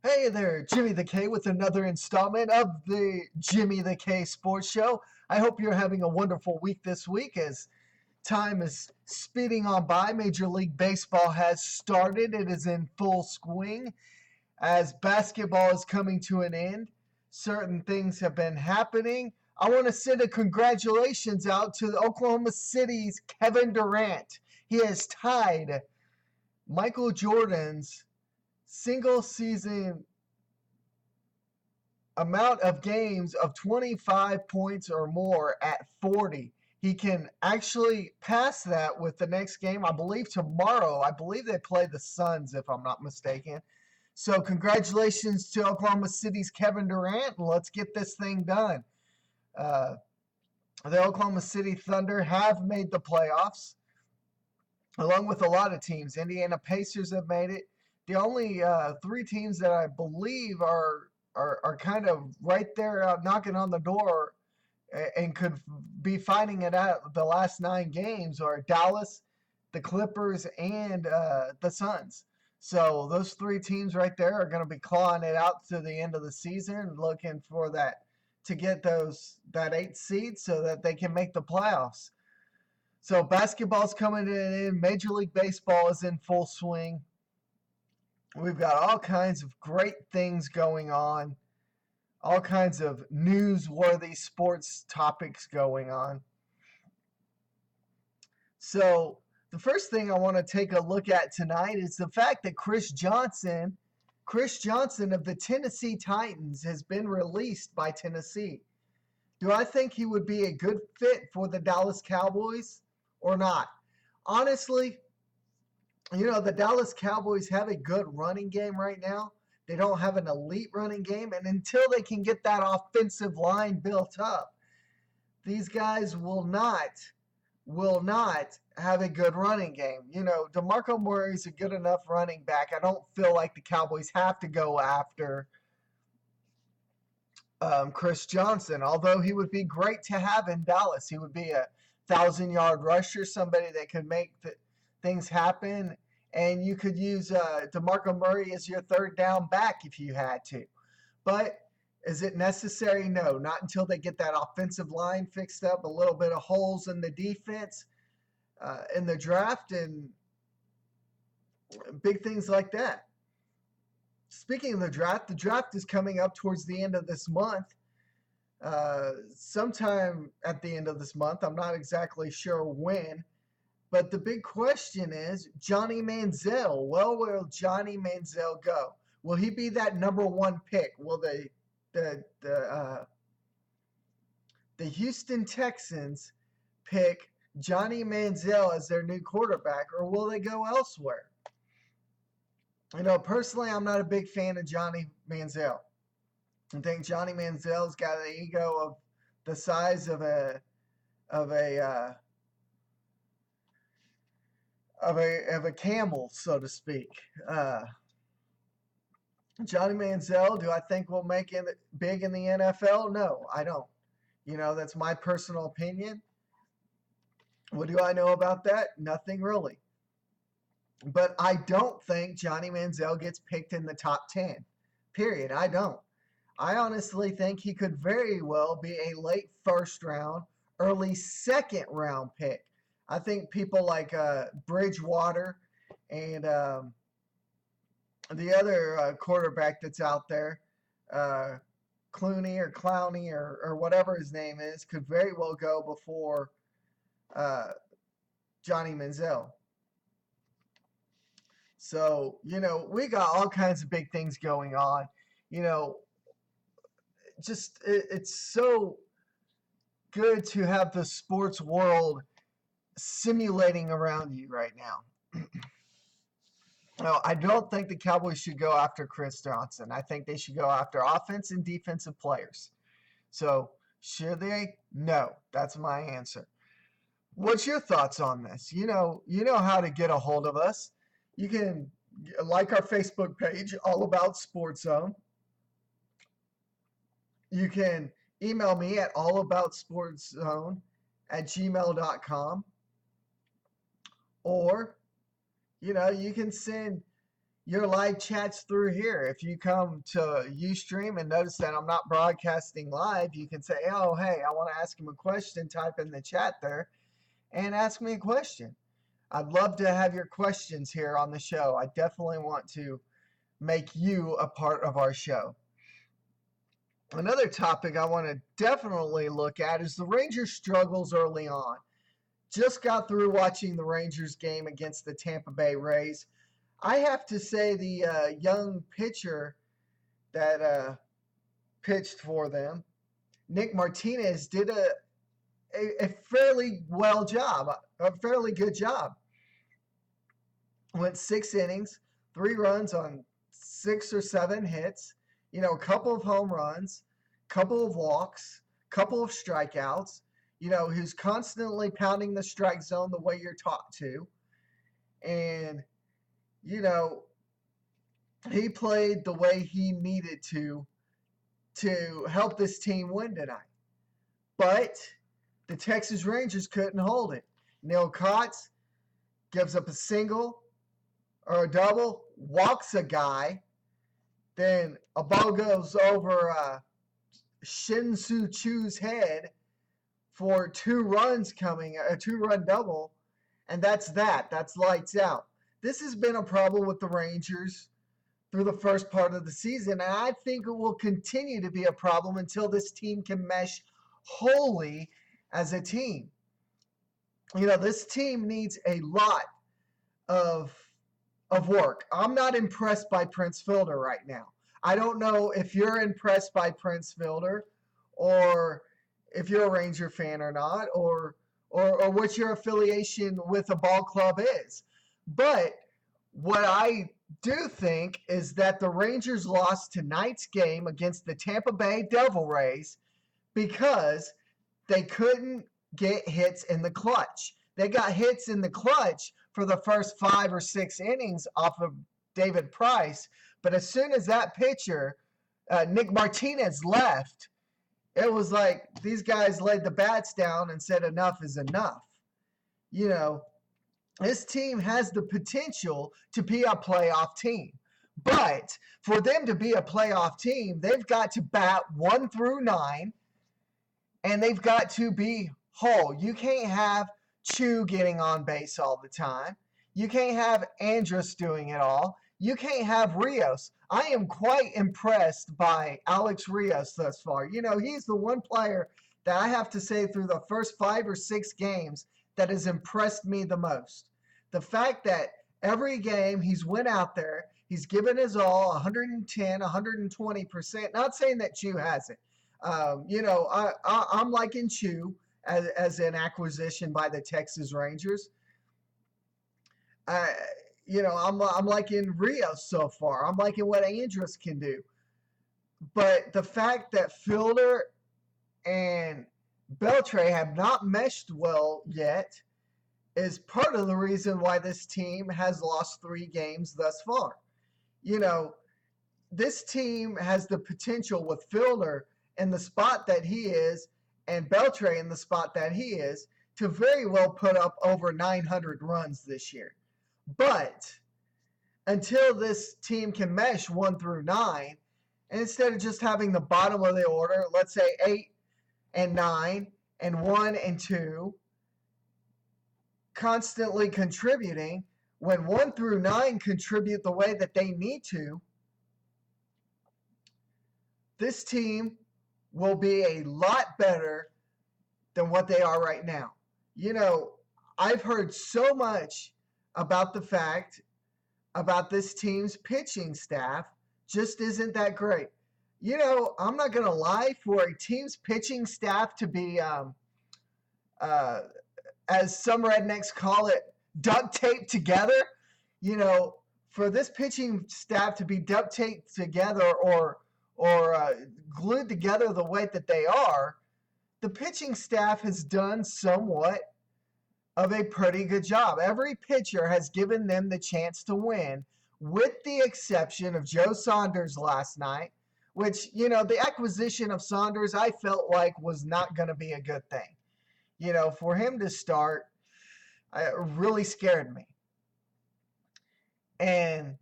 Hey there, Jimmy the K with another installment of the Jimmy the K Sports Show. I hope you're having a wonderful week this week as time is speeding on by. Major League Baseball has started, it is in full swing. As basketball is coming to an end, certain things have been happening. I want to send a congratulations out to Oklahoma City's Kevin Durant. He has tied Michael Jordan's single season amount of games of 25 points or more at 40. He can actually pass that with the next game, I believe tomorrow. I believe they play the Suns, if I'm not mistaken. So, congratulations to Oklahoma City's Kevin Durant, and let's get this thing done. Uh, the Oklahoma City Thunder have made the playoffs, along with a lot of teams. Indiana Pacers have made it. The only three teams that I believe are kind of right there knocking on the door and could be fighting it out the last 9 games are Dallas, the Clippers, and the Suns. So those three teams right there are going to be clawing it out to the end of the season, looking for that to get that 8th seed so that they can make the playoffs. So basketball's coming in. Major League Baseball is in full swing. We've got all kinds of great things going on, all kinds of newsworthy sports topics going on. So the first thing I want to take a look at tonight is the fact that Chris Johnson of the Tennessee Titans has been released by Tennessee. Do I think he would be a good fit for the Dallas Cowboys or not? Honestly, the Dallas Cowboys have a good running game right now. They don't have an elite running game, and until they can get that offensive line built up, these guys will not have a good running game. DeMarco Murray is a good enough running back. I don't feel like the Cowboys have to go after Chris Johnson, although he would be great to have in Dallas. He would be a 1,000-yard rusher, somebody that could make things happen, and you could use DeMarco Murray as your third down back if you had to. But is it necessary? No, not until they get that offensive line fixed up, a little bit of holes in the defense, in the draft, and big things like that. Speaking of the draft is coming up towards the end of this month. Sometime at the end of this month. I'm not exactly sure when. But the big question is Johnny Manziel. Well, where will Johnny Manziel go? Will he be that number one pick? Will the Houston Texans pick Johnny Manziel as their new quarterback, or will they go elsewhere? Personally, I'm not a big fan of Johnny Manziel. I think Johnny Manziel's got an ego of the size of a camel, so to speak. Johnny Manziel, do I think will make it big in the NFL? No, I don't. That's my personal opinion. What do I know about that? Nothing really. But I don't think Johnny Manziel gets picked in the top 10. Period. I don't. I honestly think he could very well be a late first round, early second round pick. I think people like Bridgewater and the other quarterback that's out there, Clooney or whatever his name is, could very well go before Johnny Manziel. So, we got all kinds of big things going on. It's so good to have the sports world simulating around you right now. No, I don't think the Cowboys should go after Chris Johnson. I think they should go after offense and defensive players. So, should they? No, that's my answer. What's your thoughts on this? You know how to get a hold of us. You can like our Facebook page, All About Sports Zone. You can email me at allaboutsportszone@gmail.com. Or, you can send your live chats through here. If you come to Ustream and notice that I'm not broadcasting live, you can say, oh, hey, I want to ask him a question. Type in the chat there and ask me a question. I'd love to have your questions here on the show. I definitely want to make you a part of our show. Another topic I want to definitely look at is the Rangers' struggles early on. Just got through watching the Rangers game against the Tampa Bay Rays. I have to say the young pitcher that pitched for them, Nick Martinez, did a fairly well job, a fairly good job. Went 6 innings, 3 runs on 6 or 7 hits, a couple of home runs, couple of walks, couple of strikeouts, who's constantly pounding the strike zone the way you're taught to. And, he played the way he needed to help this team win tonight. But the Texas Rangers couldn't hold it. Neil Kotz gives up a single or a double, walks a guy, then a ball goes over Shin-Soo Choo's head for 2 runs coming, a 2-run double, and that's that. That's lights out. This has been a problem with the Rangers through the first part of the season, and I think it will continue to be a problem until this team can mesh wholly as a team. This team needs a lot of work. I'm not impressed by Prince Fielder right now. I don't know if you're impressed by Prince Fielder or if you're a Ranger fan or not, or what your affiliation with a ball club is. But what I do think is that the Rangers lost tonight's game against the Tampa Bay Devil Rays because they couldn't get hits in the clutch. They got hits in the clutch for the first 5 or 6 innings off of David Price. But as soon as that pitcher, Nick Martinez, left, it was like these guys laid the bats down and said enough is enough. This team has the potential to be a playoff team. But for them to be a playoff team, they've got to bat 1 through 9, and they've got to be whole. You can't have Choo getting on base all the time. You can't have Andrus doing it all. You can't have Rios. I am quite impressed by Alex Rios thus far. He's the one player that I have to say through the first 5 or 6 games that has impressed me the most. The fact that every game he's went out there, he's given his all, 110, 120%. Not saying that Choo hasn't. I'm liking Choo as an acquisition by the Texas Rangers. I'm liking Rios so far. I'm liking what Andrus can do. But the fact that Fielder and Beltre have not meshed well yet is part of the reason why this team has lost 3 games thus far. This team has the potential with Fielder in the spot that he is and Beltre in the spot that he is to very well put up over 900 runs this year. But until this team can mesh 1 through 9, and instead of just having the bottom of the order, let's say 8 and 9 and 1 and 2, constantly contributing, when 1 through 9 contribute the way that they need to, this team will be a lot better than what they are right now. I've heard so much about the fact about this team's pitching staff just isn't that great. I'm not going to lie, for a team's pitching staff to be, as some rednecks call it, duct taped together, for this pitching staff to be duct taped together or glued together the way that they are, the pitching staff has done somewhat of a pretty good job. Every pitcher has given them the chance to win, with the exception of Joe Saunders last night, which, the acquisition of Saunders I felt like was not going to be a good thing. For him to start, it really scared me. And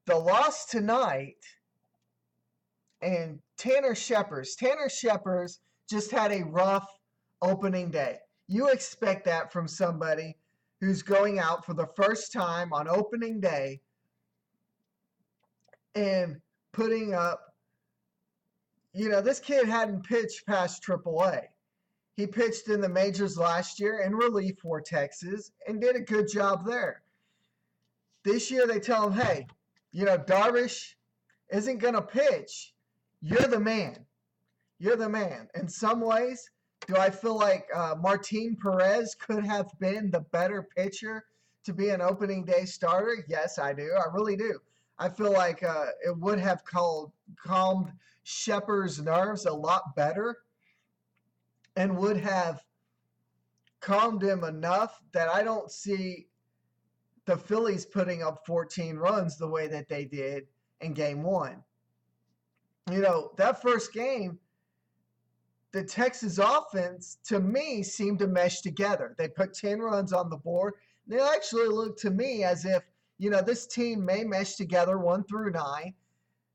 The loss tonight and Tanner Scheppers just had a rough opening day. You expect that from somebody who's going out for the first time on opening day and putting up, this kid hadn't pitched past AAA. He pitched in the majors last year in relief for Texas and did a good job there. This year they tell him, hey, Darvish isn't going to pitch. You're the man. You're the man. In some ways, do I feel like Martin Perez could have been the better pitcher to be an opening day starter? Yes, I do. I really do. I feel like it would have calmed Scheppers' nerves a lot better and would have calmed him enough that I don't see the Phillies putting up 14 runs the way that they did in game one. That first game, the Texas offense, to me, seemed to mesh together. They put 10 runs on the board. They actually looked to me as if, this team may mesh together 1 through 9.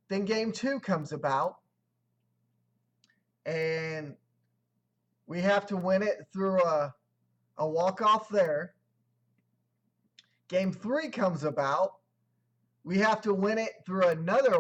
Then game 2 comes about, and we have to win it through a walk-off there. Game 3 comes about. We have to win it through another